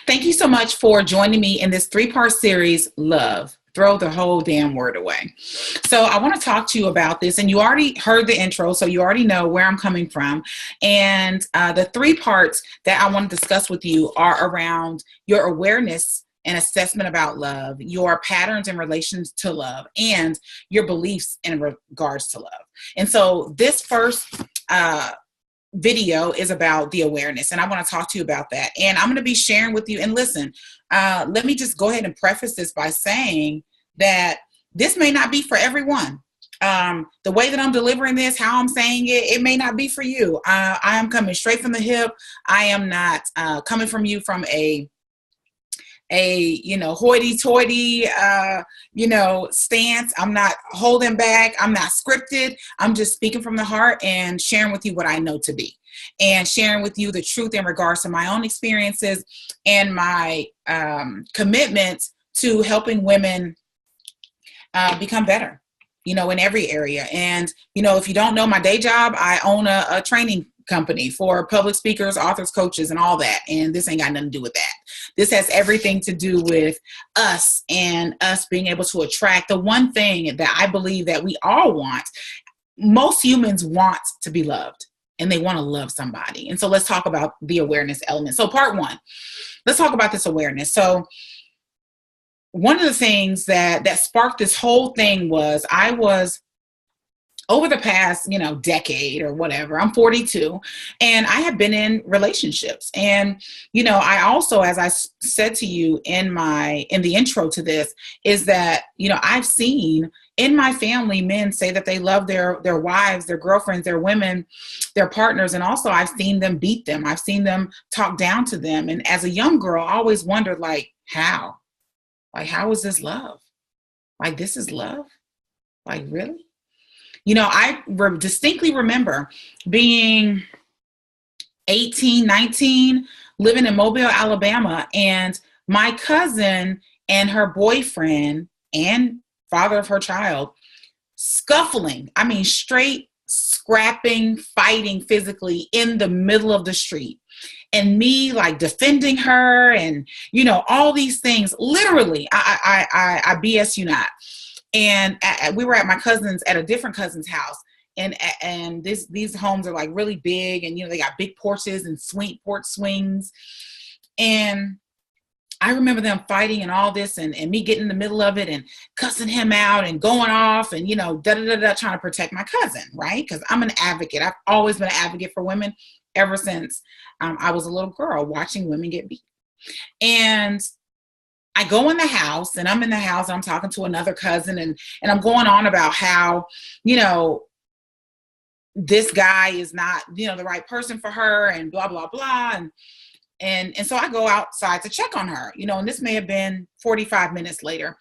Thank you so much for joining me in this three-part series, Love. Throw the whole damn word away. So I want to talk to you about this, and you already heard the intro, so you already know where I'm coming from. And the three parts that I want to discuss with you are around your awareness and assessment about love, your patterns in relations to love, and your beliefs in regards to love. And so this first video is about the awareness, and I want to talk to you about that. And I'm going to be sharing with you, and listen, let me just go ahead and preface this by saying that this may not be for everyone. The way that I'm delivering this, how I'm saying it, it may not be for you. I am coming straight from the hip. I am not coming from you from a hoity-toity stance. I'm not holding back. I'm not scripted. I'm just speaking from the heart and sharing with you what I know to be, and sharing with you the truth in regards to my own experiences and my commitment to helping women become better, in every area. And, if you don't know my day job, I own a training company for public speakers, authors, coaches, and all that. And this ain't got nothing to do with that. This has everything to do with us and us being able to attract the one thing that I believe that we all want. Most humans want to be loved, and they want to love somebody. And so let's talk about the awareness element. So part one, let's talk about this awareness. So one of the things that sparked this whole thing was I was over the past, decade or whatever, I'm 42, and I have been in relationships. And, I also, as I said to you in the intro to this, is that, I've seen in my family men say that they love their wives, their girlfriends, their women, their partners. And also I've seen them beat them. I've seen them talk down to them. And as a young girl, I always wondered, how? How is this love? This is love? Really? I distinctly remember being 18, 19, living in Mobile, Alabama, and my cousin and her boyfriend and father of her child scuffling. Straight scrapping, fighting physically in the middle of the street. And me defending her and, all these things. Literally, I BS you not. And we were at a different cousin's house, and these homes are really big, and they got big porches and porch swings, and I remember them fighting and all this, and me getting in the middle of it and cussing him out and going off and trying to protect my cousin, right? Because I'm an advocate. I've always been an advocate for women ever since I was a little girl, watching women get beat. And I go in the house, and I'm in the house, and I'm talking to another cousin, and I'm going on about how, this guy is not, the right person for her, and blah, blah, blah. And so I go outside to check on her, and this may have been 45 minutes later.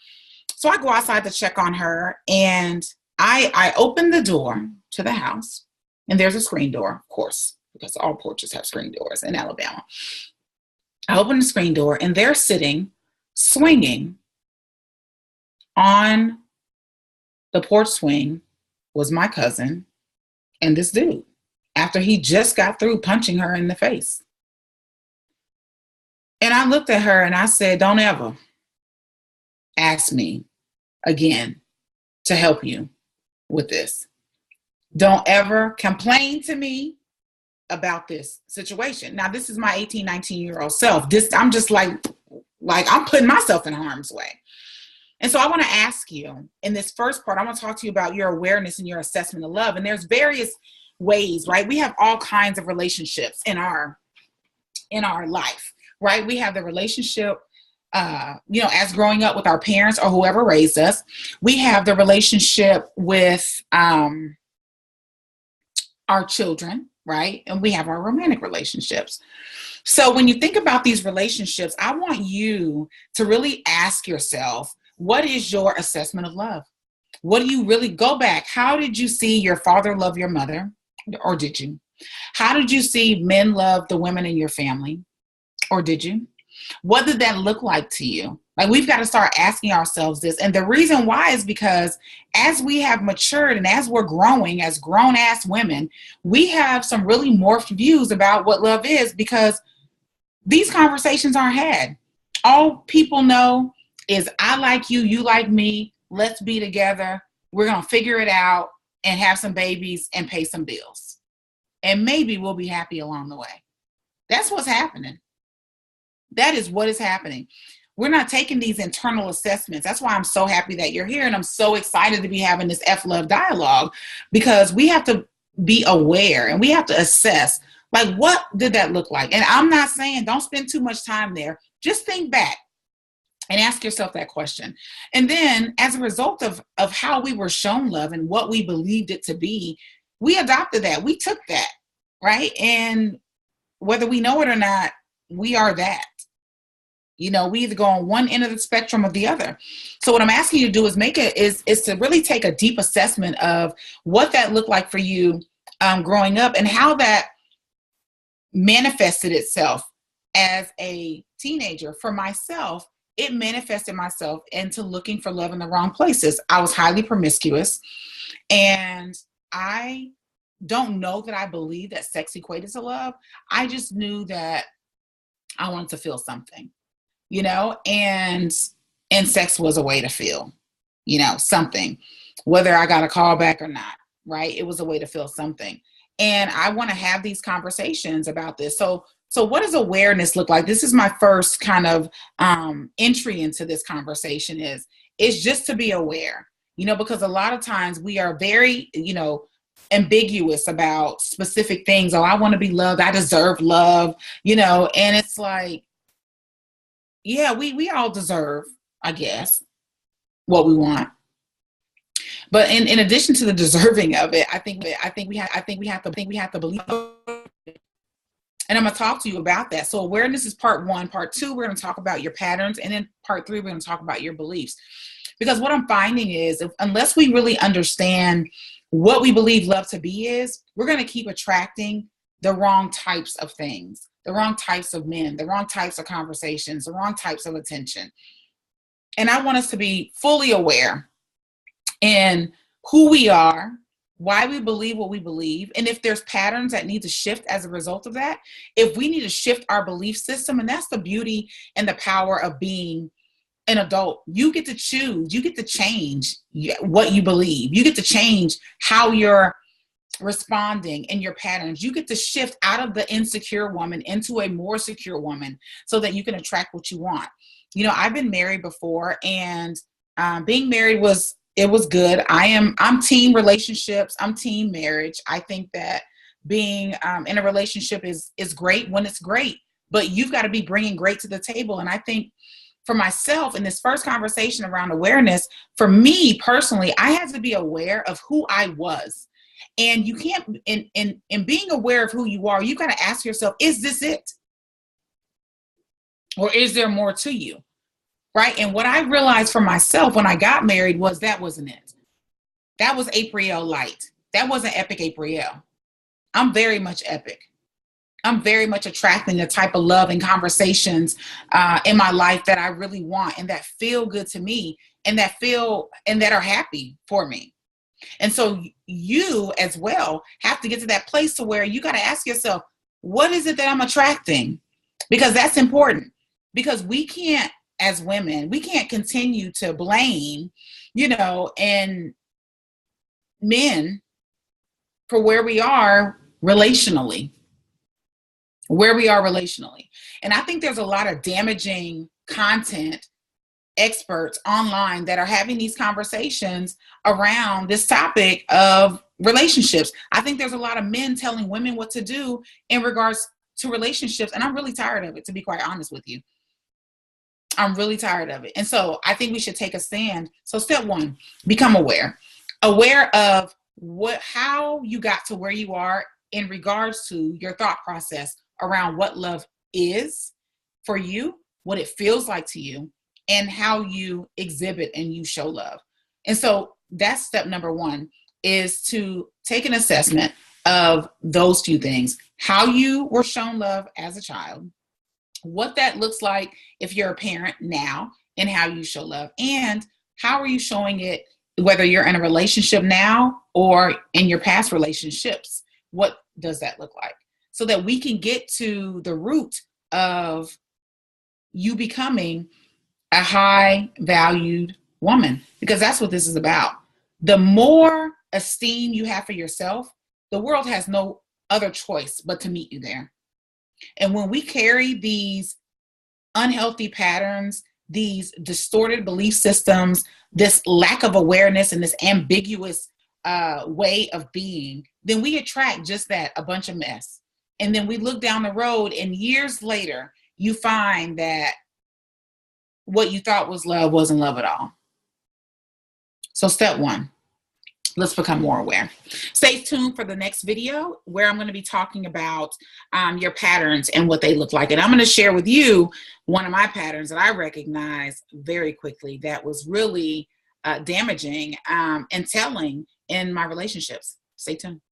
So I go outside to check on her, and I open the door to the house, and there's a screen door, of course, because all porches have screen doors in Alabama. I open the screen door, and they're sitting swinging on the porch swing was my cousin and this dude, after he just got through punching her in the face. And I looked at her and I said, don't ever ask me again to help you with this. Don't ever complain to me about this situation. Now, this is my 18, 19-year-old self. I'm just I'm putting myself in harm's way. And so I want to ask you in this first part, I want to talk to you about your awareness and your assessment of love. And there's various ways, right? We have all kinds of relationships in our life, right? We have the relationship, as growing up with our parents or whoever raised us. We have the relationship with our children, right? And we have our romantic relationships. So when you think about these relationships, I want you to really ask yourself, what is your assessment of love? What do you really go back? How did you see your father love your mother? Or did you? How did you see men love the women in your family? Or did you? What did that look like to you? We've got to start asking ourselves this. And the reason why is because as we have matured and as we're growing as grown-ass women, we have some really morphed views about what love is, because these conversations aren't had. All people know is I like you, you like me, let's be together, we're going to figure it out and have some babies and pay some bills. And maybe we'll be happy along the way. That's what's happening. That is what is happening. We're not taking these internal assessments. That's why I'm so happy that you're here. And I'm so excited to be having this F-Love dialogue, because we have to be aware and we have to assess, like, what did that look like? And I'm not saying don't spend too much time there. Just think back and ask yourself that question. And then as a result of how we were shown love and what we believed it to be, we adopted that. We took that, right? And whether we know it or not, we are that. You know, we either go on one end of the spectrum or the other. So what I'm asking you to do is to really take a deep assessment of what that looked like for you growing up, and how that manifested itself as a teenager. For myself, it manifested myself into looking for love in the wrong places. I was highly promiscuous, and I don't know that I believe that sex equated to love. I just knew that I wanted to feel something, you know, and sex was a way to feel, you know, something, whether I got a call back or not, right? It was a way to feel something. And I want to have these conversations about this. So what does awareness look like? This is my first kind of entry into this conversation is just to be aware, you know, because a lot of times we are very, you know, ambiguous about specific things. Oh, I want to be loved. I deserve love, you know, and it's like, yeah, we all deserve, I guess, what we want. But in addition to the deserving of it, I think we have to believe. And I'm going to talk to you about that. So awareness is part one. Part two, we're going to talk about your patterns. And then part three, we're going to talk about your beliefs. Because what I'm finding is, unless we really understand what we believe love to be is, we're going to keep attracting the wrong types of things, the wrong types of men, the wrong types of conversations, the wrong types of attention. And I want us to be fully aware in who we are, why we believe what we believe, and if there's patterns that need to shift as a result of that. If we need to shift our belief system, and that's the beauty and the power of being an adult. You get to choose, you get to change what you believe. You get to change how you're responding and your patterns. You get to shift out of the insecure woman into a more secure woman so that you can attract what you want. You know, I've been married before, and being married was good. I'm team relationships. I'm team marriage. I think that being in a relationship is great when it's great, but you've got to be bringing great to the table. And I think for myself, in this first conversation around awareness, for me personally, I had to be aware of who I was. And you can't, in being aware of who you are, you got to ask yourself, is this it? Or is there more to you? Right? And what I realized for myself when I got married was that wasn't it. That was April light. That wasn't epic April. I'm very much epic. I'm very much attracting the type of love and conversations in my life that I really want, and that feel good to me, and that are happy for me. And so you as well have to get to that place to where you got to ask yourself, what is it that I'm attracting? Because that's important. Because we can't, as women, we can't continue to blame, you know, and men for where we are relationally. And I think there's a lot of damaging content experts online that are having these conversations around this topic of relationships. I think there's a lot of men telling women what to do in regards to relationships. And I'm really tired of it, to be quite honest with you. I'm really tired of it. And so I think we should take a stand. So step one, become aware of how you got to where you are in regards to your thought process around what love is for you, what it feels like to you, and how you exhibit and you show love. And so that's step number one, is to take an assessment of those two things: how you were shown love as a child, what that looks like if you're a parent now, and how you show love, and how are you showing it, whether you're in a relationship now or in your past relationships. What does that look like? So that we can get to the root of you becoming a high valued woman, because that's what this is about. The more esteem you have for yourself, the world has no other choice but to meet you there. And when we carry these unhealthy patterns, these distorted belief systems, this lack of awareness, and this ambiguous way of being, then we attract just that, a bunch of mess. And then we look down the road, and years later, you find that what you thought was love wasn't love at all. So step one, let's become more aware. Stay tuned for the next video where I'm going to be talking about your patterns and what they look like. And I'm going to share with you one of my patterns that I recognized very quickly that was really damaging and telling in my relationships. Stay tuned.